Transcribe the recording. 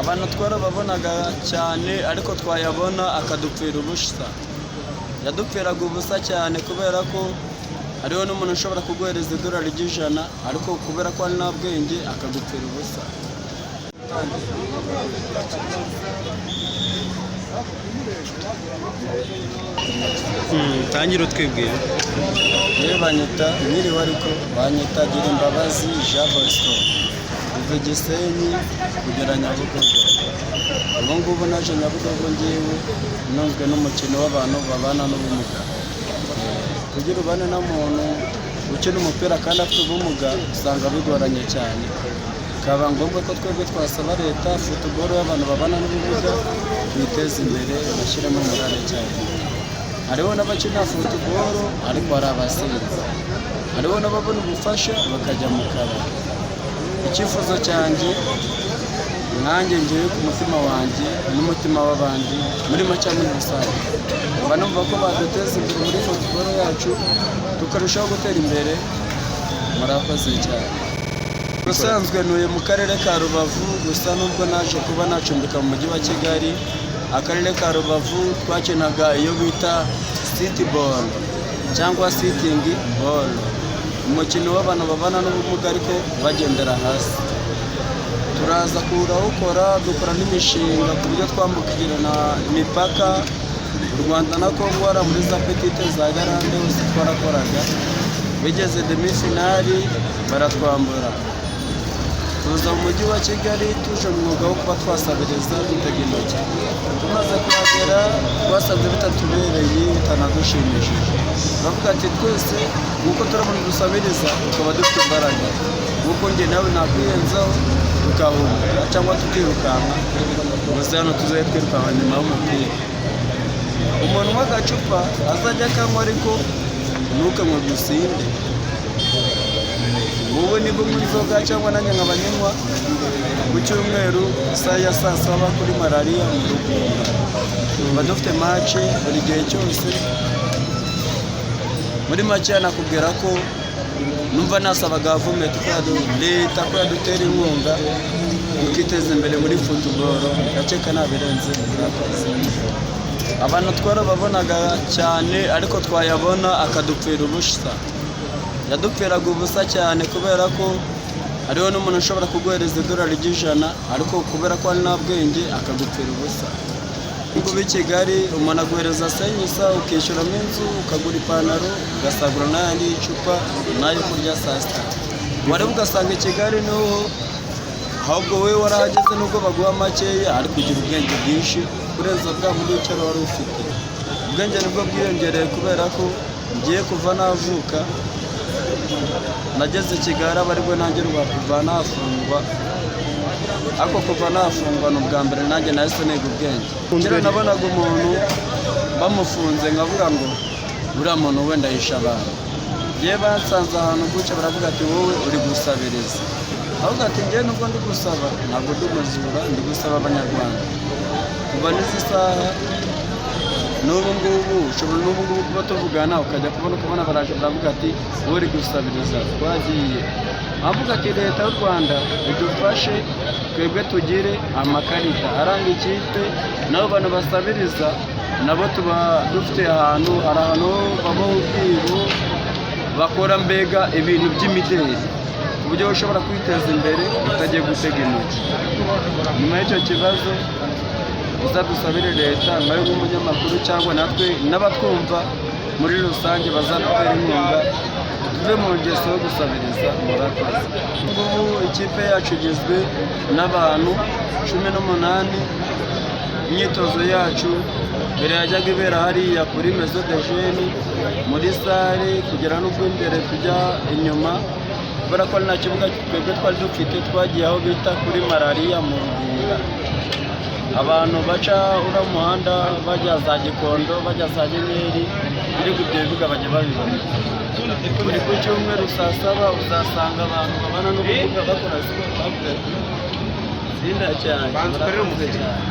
abantu twarababonaga cyane ariko twayabona akadupfira ubusa. Yadupfiraga ubusa cyane kubera ko hariho n'umuntu ushobora kuguhereza idolari ry'ijana ariko kubera ko ari nta bwenge akagupfira ubusa. Tangira utwibwira. Banyita nyiriwe ariko banyita Girimbabazi Jean Bosco kuva Gisenyi kugera Nyabugogo. Ubu ngubu naje Nyabugogo ngewe nunzwe n'umukino w'abantu babana n'ubumuga. Kugira ubane na muntu ukina umupira kandi afite ubumuga usanga bigoranye cyane. Bikaba ngombwa ko twebwe twasaba leta football y'abantu babana n'ubumuga biteza imbere bashyiramo morale cyane. Hariho n'abakina football ariko ari abasinzi. Hariho n'ababona ubufasha bakajya mu kabari. Icyifuzo cyanjye nanjye ngiye ku mutima wanjye n'umutima w'abandi muri make muri rusange. Numva ko baduteza imbere muri football yacu tukarushaho gutera imbere. Murakoze cyane. Ubusanzwe ntuye mu karere ka Rubavu, gusa nubwo naje kuba nacumbika mu mujyi wa Kigali. Akarere ka Rubavu twakinaga iyo bita city ball cyangwa sitting ball, umukino w'abantu babana n'ubumuga ariko bagendera hasi. Turaza kuwukora dukora n'imishinga ku buryo twambukirana imipaka u Rwanda na Kongo, wara muri za petite za Garande hose twarakoraga. Bigeze demi-finali baratwambura. Tuza mu mujyi wa Kigali tuje mu mwuga wo kuba twasabiriza dutega intoki. Tumaze kuhagera twasanze bitatubereye bitanadushimishije. Bavuga ati twese nk'uko turabona dusabiriza tukaba dufite imbaraga, nk'uko njye nawe nakwiyenzaho tukahunga cyangwa tukirukanka, gusa hano tuzaye twirukanka nyuma y'umupira. Umuntu unywa agacupa azajya akanywa ariko ntukanywe gusinde. Wowe niba unywa inzoga cyangwa nanjye nk'abanywa ku cyumweru isaha ya saa saba kuri malariya mu rugo tuba dufite match buri gihe cyose. Muri make nakubwira ko numva nasaba gavumenti ko leta ko yadutera inkunga tukiteza imbere muri football. Gakeka nabirenze. Abantu twarababonaga cyane ariko twayabona akadupfira ubusa. Yadupfiraga ubusa cyane kubera ko hariho n'umuntu ushobora kuguhereza idolari ry'ijana ariko kubera ko ari nta bwenge akagupfira ubusa. Ngubu i Kigali umuntu aguhereza senyisa ukishyuramo inzu ukagura ipantaro ugasagura n'ayandi y'icupa n'ayo kurya saa sita. Wareba ugasanga i Kigali niho ahubwo wowe warahageze nubwo baguha makeya ariko ugira ubwenge bwinshi kurenza bwa muri icyo wari ufite. Ubwenge nibwo bwiyongereye kubera ko ngiye kuva navuka nageze Kigali aba aribwo nanjye kuva nafungwa. Ariko kuva nafungwa ni ubwa mbere nanjye nahise niga ubwenge. Kera nabonaga umuntu bamufunze nkavuga ngo uriya muntu wenda yishe abantu. Ngiye bansanze ahantu gutya baravuga ati wowe uri gusabiriza. Avuga ati njye nubwo ndi gusaba ntabwo ndi umujura, ndi gusaba abanyarwanda. Kuva n'izi saha n'ubu ngubu ushobora n'ubu ngubu kuba tuvugana ukajya kubona baraje baravuga ati wowe uri gusabiriza. Twagiye avuga ati leta y'u Rwanda idufashe twebwe tugire amakarita aranga ikipe, nabo bantu basabiriza nabo tuba dufite ahantu hari ahantu babaho ubwiru bakora mbega ibintu by'imideli ku buryo ushobora kwiteza imbere utagiye gutega intoki. Nyuma y'icyo kibazo uzadusabire leta nawe nk'umunyamakuru cyangwa natwe n'abatwumva muri rusange bazadutera inkunga tuve mu ngeso yo gusabiriza. Murakoze. Ubu ikipe yacu igizwe n'abantu 18. Imyitozo yacu mbere yajyaga ibera hariya kuri Maison de Jeunes muri sale kugera n'ubwo imbere tujya inyuma kubera ko nta kibuga twebwe twari dufite. Twagiye aho bita kuri malariya mu Rugunga. Abantu baca ura muhanda bajya za Gikondo bajya za Nyenyeri kuri ibyo bibuga bajya babibona. Kuri ku cyumweru saa saba uzasanga abantu babana n'ubumuga bakora siporo. Sinda cyane. Murakoze cyane.